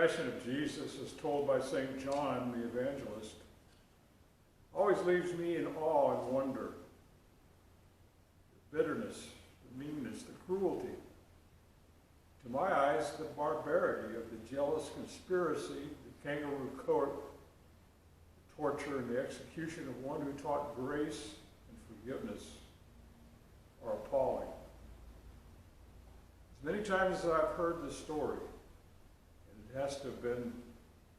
Passion of Jesus, as told by St. John the Evangelist, always leaves me in awe and wonder. The bitterness, the meanness, the cruelty. To my eyes, the barbarity of the jealous conspiracy, the kangaroo court, the torture, and the execution of one who taught grace and forgiveness are appalling. As many times as I've heard this story, and it has to have been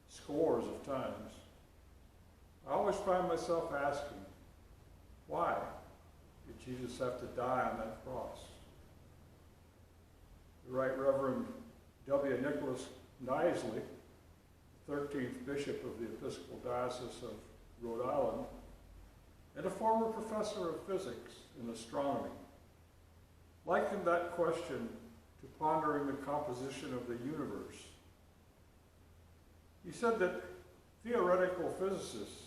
scores of times, I always find myself asking, why did Jesus have to die on that cross? The Right Reverend W. Nicholas Knisley, 13th Bishop of the Episcopal Diocese of Rhode Island, and a former professor of physics and astronomy, likened that question to pondering the composition of the universe. He said that theoretical physicists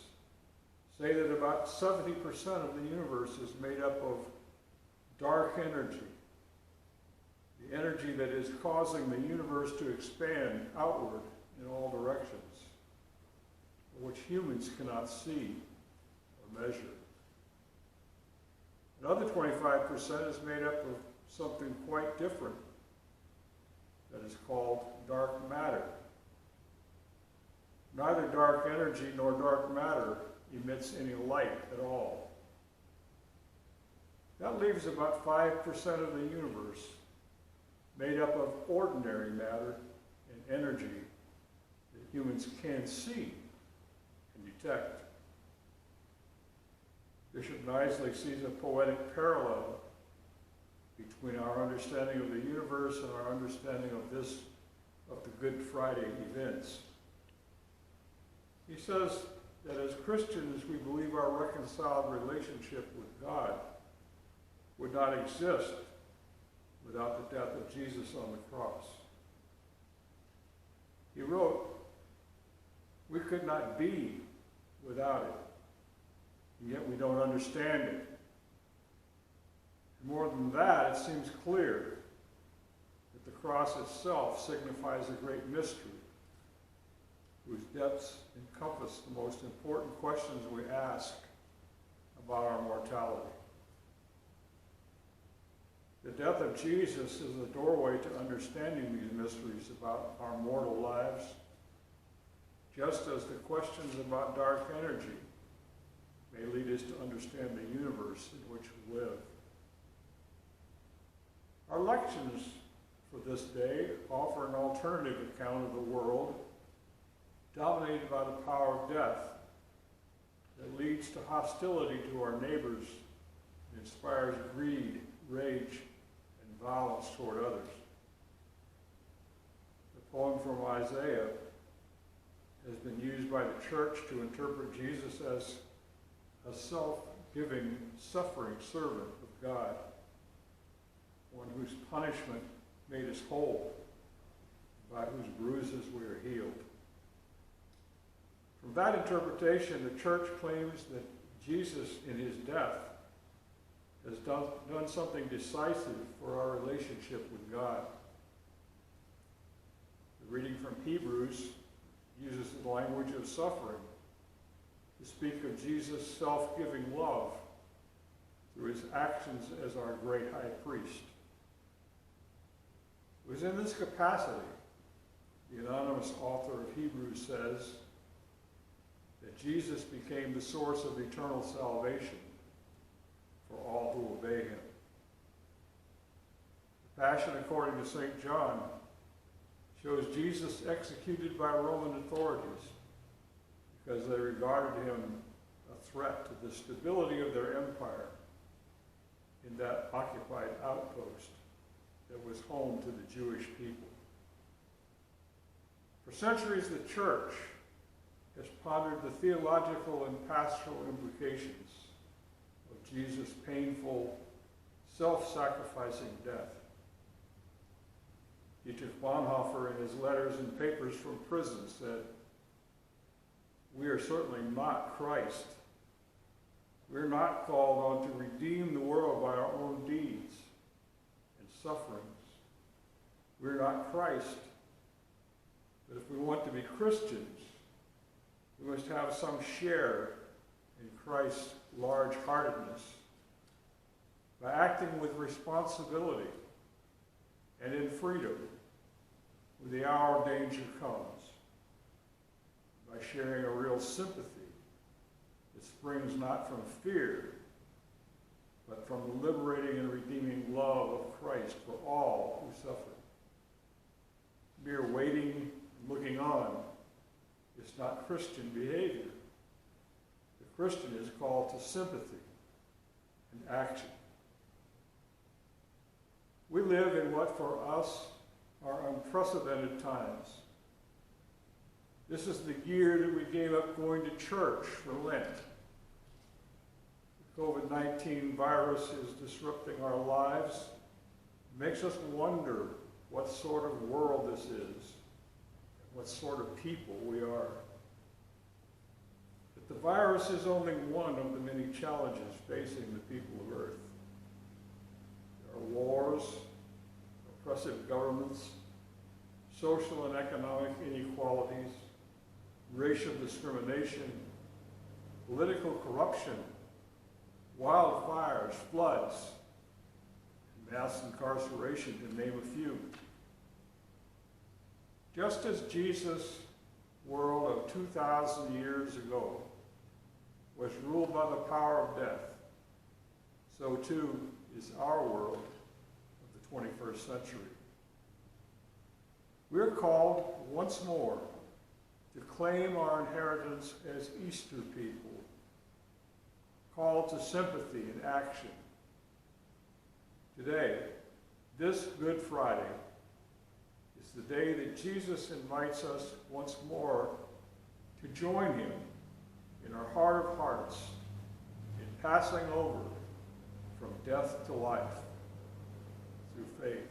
say that about 70% of the universe is made up of dark energy, the energy that is causing the universe to expand outward in all directions, which humans cannot see or measure. Another 25% is made up of something quite different that is called dark matter. Neither dark energy nor dark matter emits any light at all. That leaves about 5% of the universe made up of ordinary matter and energy that humans can see and detect. Bishop Knisley sees a poetic parallel between our understanding of the universe and our understanding of the Good Friday events. He says that as Christians, we believe our reconciled relationship with God would not exist without the death of Jesus on the cross. He wrote, "We could not be without it, and yet we don't understand it." More than that, it seems clear that the cross itself signifies a great mystery, whose depths encompass the most important questions we ask about our mortality. The death of Jesus is the doorway to understanding these mysteries about our mortal lives, just as the questions about dark energy may lead us to understand the universe in which we live. Our lections for this day offer an alternative account of the world dominated by the power of death that leads to hostility to our neighbors and inspires greed, rage, and violence toward others. The poem from Isaiah has been used by the church to interpret Jesus as a self-giving, suffering servant of God, one whose punishment made us whole, by whose bruises we are healed. From that interpretation, the church claims that Jesus, in his death, has done something decisive for our relationship with God. The reading from Hebrews uses the language of suffering to speak of Jesus' self-giving love through his actions as our great high priest. It was in this capacity, the anonymous author of Hebrews says, that Jesus became the source of eternal salvation for all who obey him. The Passion, according to St. John, shows Jesus executed by Roman authorities because they regarded him a threat to the stability of their empire in that occupied outpost that was home to the Jewish people. For centuries, the church has pondered the theological and pastoral implications of Jesus' painful, self-sacrificing death. Dietrich Bonhoeffer, in his letters and papers from prison, said, "We are certainly not Christ. We're not called on to redeem the world by our own deeds and sufferings. We're not Christ. But if we want Christians, we must have some share in Christ's large-heartedness by acting with responsibility and in freedom when the hour of danger comes, by sharing a real sympathy that springs not from fear, but from the liberating and redeeming love of Christ for all who suffer. Mere waiting and looking on is not Christian behavior. The Christian is called to sympathy and action. We live in what for us are unprecedented times. This is the year that we gave up going to church for Lent. The COVID-19 virus is disrupting our lives. It makes us wonder what sort of world this is, what sort of people we are. But the virus is only one of the many challenges facing the people of Earth. There are wars, oppressive governments, social and economic inequalities, racial discrimination, political corruption, wildfires, floods, and mass incarceration, to name a few. Just as Jesus' world of 2,000 years ago was ruled by the power of death, so too is our world of the 21st century. We're called once more to claim our inheritance as Easter people, called to sympathy and action. Today, this Good Friday, is the day that Jesus invites us once more to join him in our heart of hearts in passing over from death to life through faith.